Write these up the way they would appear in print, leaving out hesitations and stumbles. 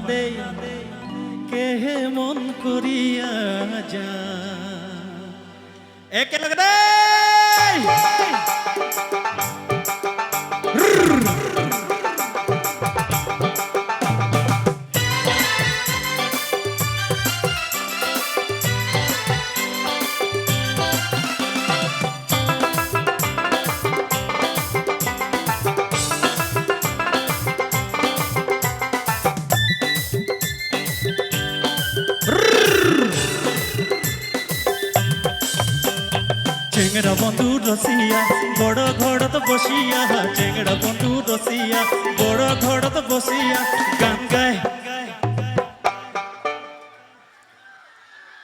দে কেহে মন করিয়া যা একেলগে দে চেংড়া বন্ধু রসিয়া বড় ঘড়ত বসিয়া চেংড়া বন্ধু রসিয়া বড় ঘড়ত বসিয়া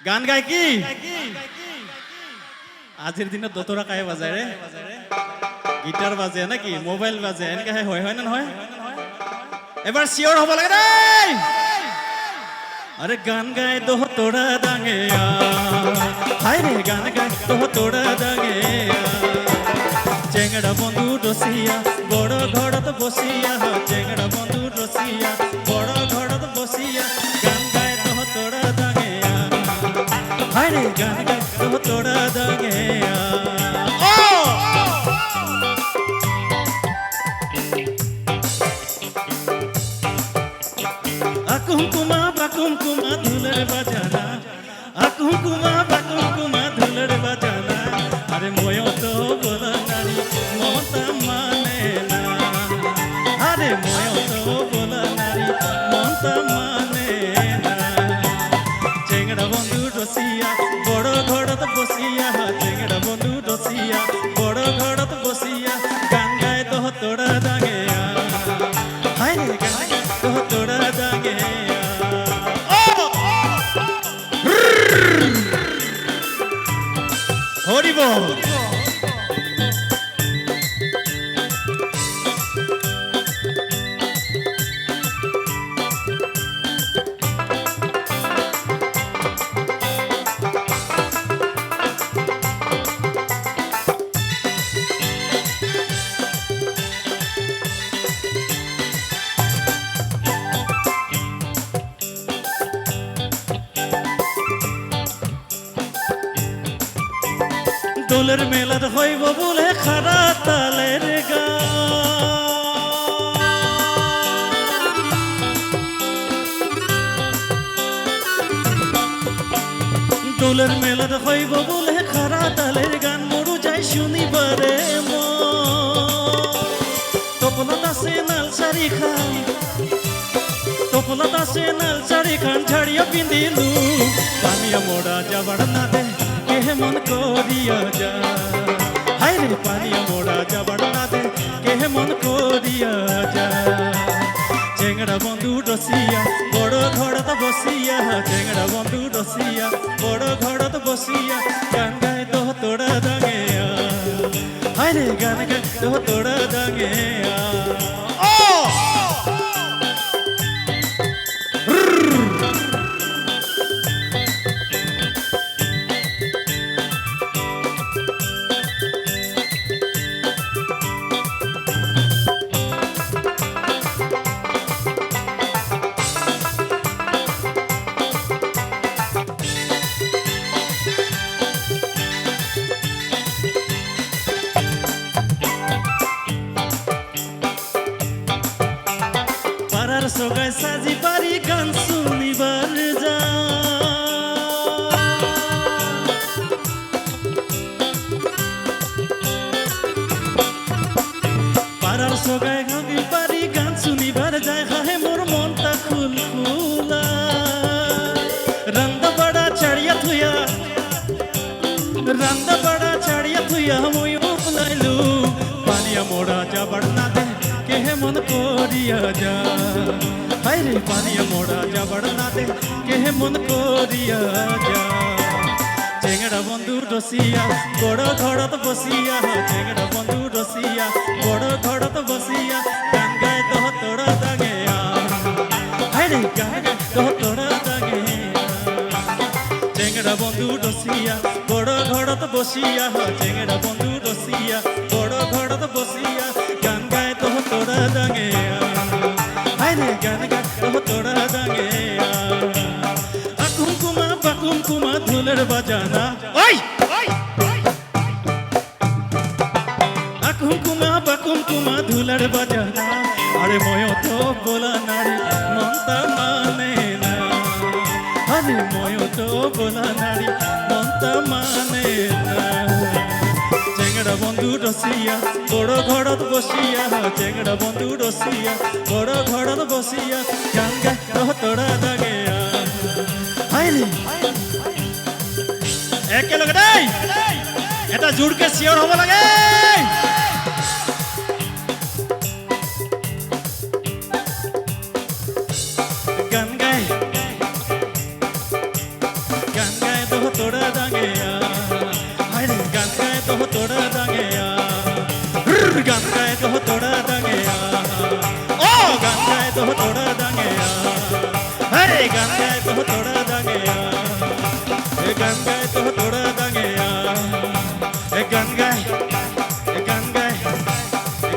গান গায় কি আজির দিনে দোতরা কায়ে বাজায় রে গিটার বাজে নাকি মোবাইল বাজে এনেকে হয় না নহয় এবার শিওর হব লাগে রে अरे गान गाए दो तोड़ा दांगे हाय रे गान गाए दो तोड़ा दांगे চেংড়া বন্ধু রসিয়া বড় ঘড়ত বসিয়া চেংড়া বন্ধু রসিয়া বড় ঘড়ত বসিয়া গান গায়ে দো তোড়া দাঁগে হায় রে গান গায়ে দো তোড়া দাঁগে কুমকুমা বাকুমকুমা ধুলের বাজানা কুমকুমা ধুলের বাজানা আরে ময়ও তো বলা নারী মমতা মানে না আরে ময়ও তো বলা নারী মমতা মানে না চেংড়া বন্ধু রসিয়া বড় ঘড়ত বসিয়া চেংড়া বন্ধু রসিয়া বড় ঘড়ত বসিয়া গান গায় তো তোড়া দাঁগে হায় রে গান গায় তো তোড়া দাঁগে হরি বল দোলের মেলার হইব বলে খারা তালের দোলের মেলার হইব বলে খারা তালের গান মরু যাই শুনিবারে তপলত আছে নাল শাড়ি খান তপলত আছে নাল শাড়ি খান ছাড়িয়া পিন্দিলু পানিয়া মোড়া যাবার না দে কেহে মন করিয়া যা হায় রে পানিয়া মোড়া যাবার না দে কেহে মন করিয়া যা চেংড়া বন্ধু রসিয়া বড় ঘড়ত বসিয়া চেংড়া বন্ধু রসিয়া বড় ঘড়ত বসিয়া গান গায় দো তোড়া দাঁগে হায় রে গান গায় দো তোড়া দাঁগে সোগায় সাজি পারি গান শুনিবার যা পাড়ার সোগায় গাবি পারি গান শুনিবার যায় হাহে মোর মনটা খুলখুলা রান্দা বাড়া ছাড়িয়া থুইয়া মই উপলাইলু পানিয়া মোড়া যাবার না দে কেহে মন করিয়া যা হায় রে পানিয়া মোড়া যাবার না দে কেহে মন করিয়া যা চেংড়া বন্ধু রসিয়া বড় ঘড়ত বসিয়া চেংড়া বন্ধু রসিয়া বড় ঘড়ত বসিয়া গান গায় দো তোড়া দাঁগে হায় রে গান গায় দো তোড়া দাঁগে চেংড়া বন্ধু রসিয়া বড় ঘড়ত বসিয়া চেংড়া বন্ধু রসিয়া বড় ঘড়ত বসিয়া গান গায় তো তোড়া দাঁগে रे गान गाए तो तोड़ा दांगे बाकुम कुमा धुलर बजाना ओय बाकुम कुमा धुलर बजाना अरे मोयो तो बोला नारी मनता माने ना अरे मोयो तो बोला नारी मनता माने ना চেংড়া বন্ধু রসিয়া বড় ঘরত বসিয়া চেংড়া বন্ধু রসিয়া বড় ঘরত বসিয়া গান গায় তোরা দাগে হাইরে একেলগে দেই এটা জোৰকে চিঞৰ হ'ব লাগে গান গায় তো তোরা দাগে হাইরে গান গায় তো তোরা দাগে গান গায় তো তোরা দাগে ও গান গায় তো তোরা দাগে হরে গান গায় তো তোরা দাগে গান গায় তো তোরা দাগে গান গায় গান গায়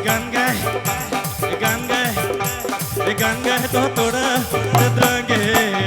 গান গায় গান গায় গান গায় তো তোরা দাগে